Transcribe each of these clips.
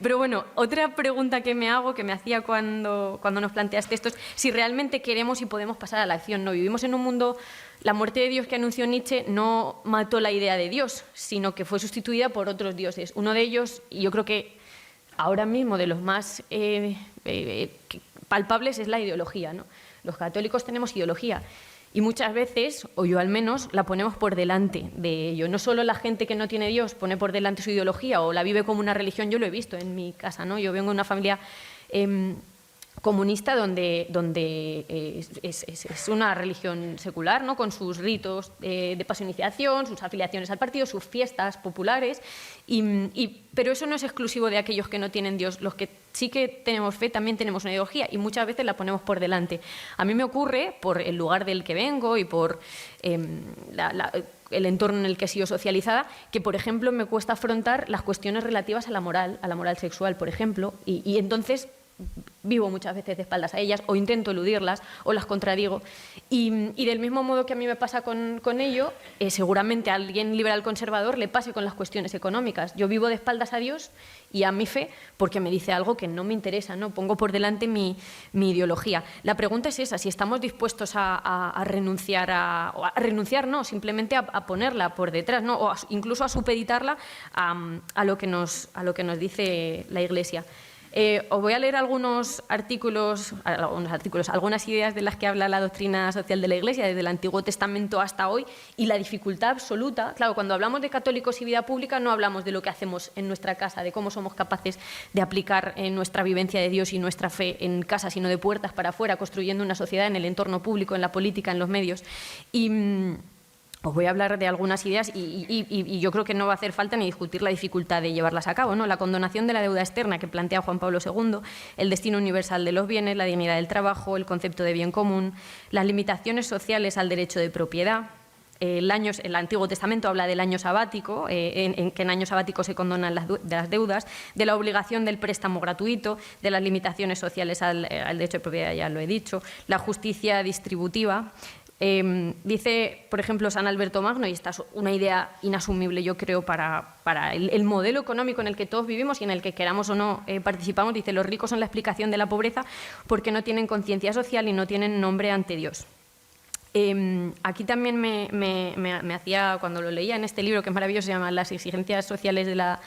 Pero bueno, otra pregunta que me hago, que me hacía cuando nos planteaste esto, es si realmente queremos y podemos pasar a la acción. No vivimos en un mundo, la muerte de Dios que anunció Nietzsche no mató la idea de Dios, sino que fue sustituida por otros dioses. Uno de ellos, y yo creo que ahora mismo de los más palpables, es la ideología, ¿no? Los católicos tenemos ideología. Y muchas veces, o yo al menos, la ponemos por delante de ello. No solo la gente que no tiene Dios pone por delante su ideología o la vive como una religión, yo lo he visto en mi casa, ¿no? Yo vengo de una familia comunista donde es una religión secular, ¿no? Con sus ritos de pasioniciación, sus afiliaciones al partido, sus fiestas populares, pero eso no es exclusivo de aquellos que no tienen Dios. Los que sí que tenemos fe también tenemos una ideología y muchas veces la ponemos por delante. A mí me ocurre, por el lugar del que vengo y por el entorno en el que he sido socializada, que, por ejemplo, me cuesta afrontar las cuestiones relativas a la moral sexual, por ejemplo, y entonces vivo muchas veces de espaldas a ellas o intento eludirlas o las contradigo. Y del mismo modo que a mí me pasa con ello, seguramente a alguien liberal conservador le pase con las cuestiones económicas. Yo vivo de espaldas a Dios y a mi fe porque me dice algo que no me interesa, ¿no? Pongo por delante mi ideología. La pregunta es esa, si estamos dispuestos a renunciar o a renunciar, no, simplemente a ponerla por detrás, ¿no? O incluso a supeditarla a lo que nos dice la Iglesia. Os voy a leer algunas ideas de las que habla la doctrina social de la Iglesia desde el Antiguo Testamento hasta hoy y la dificultad absoluta. Claro, cuando hablamos de católicos y vida pública no hablamos de lo que hacemos en nuestra casa, de cómo somos capaces de aplicar nuestra vivencia de Dios y nuestra fe en casa, sino de puertas para afuera, construyendo una sociedad en el entorno público, en la política, en los medios. Os voy a hablar de algunas ideas y yo creo que no va a hacer falta ni discutir la dificultad de llevarlas a cabo, ¿no? La condonación de la deuda externa que plantea Juan Pablo II, el destino universal de los bienes, la dignidad del trabajo, el concepto de bien común, las limitaciones sociales al derecho de propiedad. El Antiguo Testamento habla del año sabático, que en año sabático se condonan las deudas, de la obligación del préstamo gratuito, de las limitaciones sociales al derecho de propiedad, ya lo he dicho, la justicia distributiva. Dice, por ejemplo, San Alberto Magno, y esta es una idea inasumible, yo creo, para el modelo económico en el que todos vivimos y en el que queramos o no participamos, dice: los ricos son la explicación de la pobreza porque no tienen conciencia social y no tienen nombre ante Dios. Aquí también me hacía, cuando lo leía en este libro, que es maravilloso, se llama Las exigencias sociales de la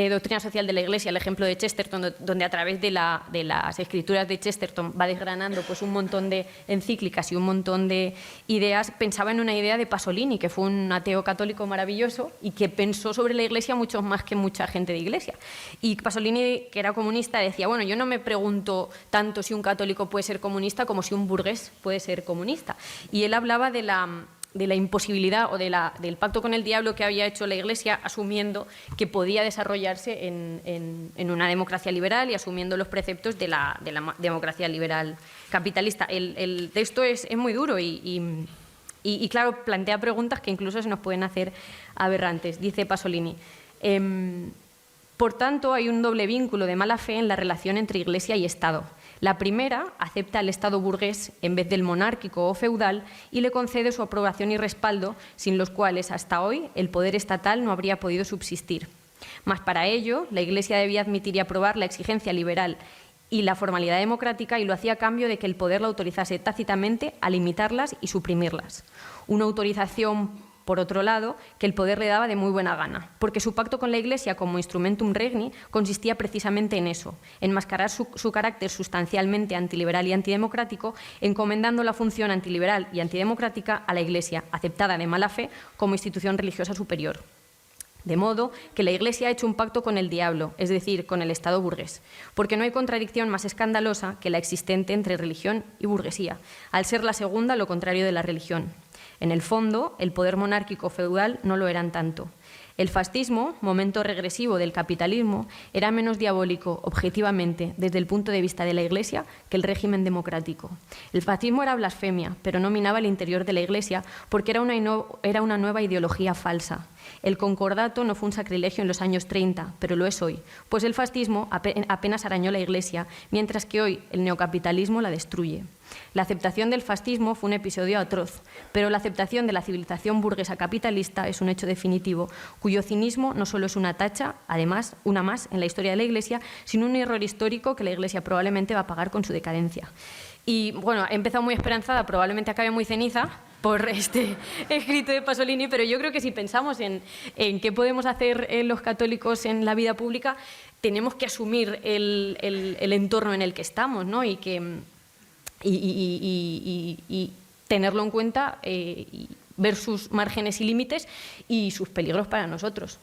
doctrina social de la Iglesia, el ejemplo de Chesterton, donde a través de las escrituras de Chesterton va desgranando pues, un montón de encíclicas y un montón de ideas. Pensaba en una idea de Pasolini, que fue un ateo católico maravilloso y que pensó sobre la Iglesia mucho más que mucha gente de Iglesia. Y Pasolini, que era comunista, decía: bueno, yo no me pregunto tanto si un católico puede ser comunista como si un burgués puede ser comunista. Y él hablaba de la imposibilidad o del pacto con el diablo que había hecho la Iglesia, asumiendo que podía desarrollarse en una democracia liberal y asumiendo los preceptos de la democracia liberal capitalista. El texto es muy duro y claro, plantea preguntas que incluso se nos pueden hacer aberrantes. Dice Pasolini: por tanto, hay un doble vínculo de mala fe en la relación entre Iglesia y Estado. La primera acepta el Estado burgués en vez del monárquico o feudal y le concede su aprobación y respaldo, sin los cuales hasta hoy el poder estatal no habría podido subsistir. Mas para ello, la Iglesia debía admitir y aprobar la exigencia liberal y la formalidad democrática, y lo hacía a cambio de que el poder la autorizase tácitamente a limitarlas y suprimirlas. Una autorización, por otro lado, que el poder le daba de muy buena gana, porque su pacto con la Iglesia como instrumentum regni consistía precisamente en eso, enmascarar su carácter sustancialmente antiliberal y antidemocrático, encomendando la función antiliberal y antidemocrática a la Iglesia, aceptada de mala fe como institución religiosa superior. De modo que la Iglesia ha hecho un pacto con el diablo, es decir, con el Estado burgués, porque no hay contradicción más escandalosa que la existente entre religión y burguesía, al ser la segunda lo contrario de la religión. En el fondo, el poder monárquico feudal no lo eran tanto. El fascismo, momento regresivo del capitalismo, era menos diabólico, objetivamente, desde el punto de vista de la Iglesia, que el régimen democrático. El fascismo era blasfemia, pero no minaba el interior de la Iglesia porque era una nueva ideología falsa. El concordato no fue un sacrilegio en los años 30, pero lo es hoy, pues el fascismo apenas arañó la Iglesia, mientras que hoy el neocapitalismo la destruye. La aceptación del fascismo fue un episodio atroz, pero la aceptación de la civilización burguesa capitalista es un hecho definitivo, cuyo cinismo no solo es una tacha, además, una más en la historia de la Iglesia, sino un error histórico que la Iglesia probablemente va a pagar con su decadencia. Y bueno, he empezado muy esperanzada, probablemente acabe muy ceniza por este escrito de Pasolini, pero yo creo que si pensamos en qué podemos hacer los católicos en la vida pública, tenemos que asumir el entorno en el que estamos, ¿no? Y tenerlo en cuenta, y ver sus márgenes y límites y sus peligros para nosotros.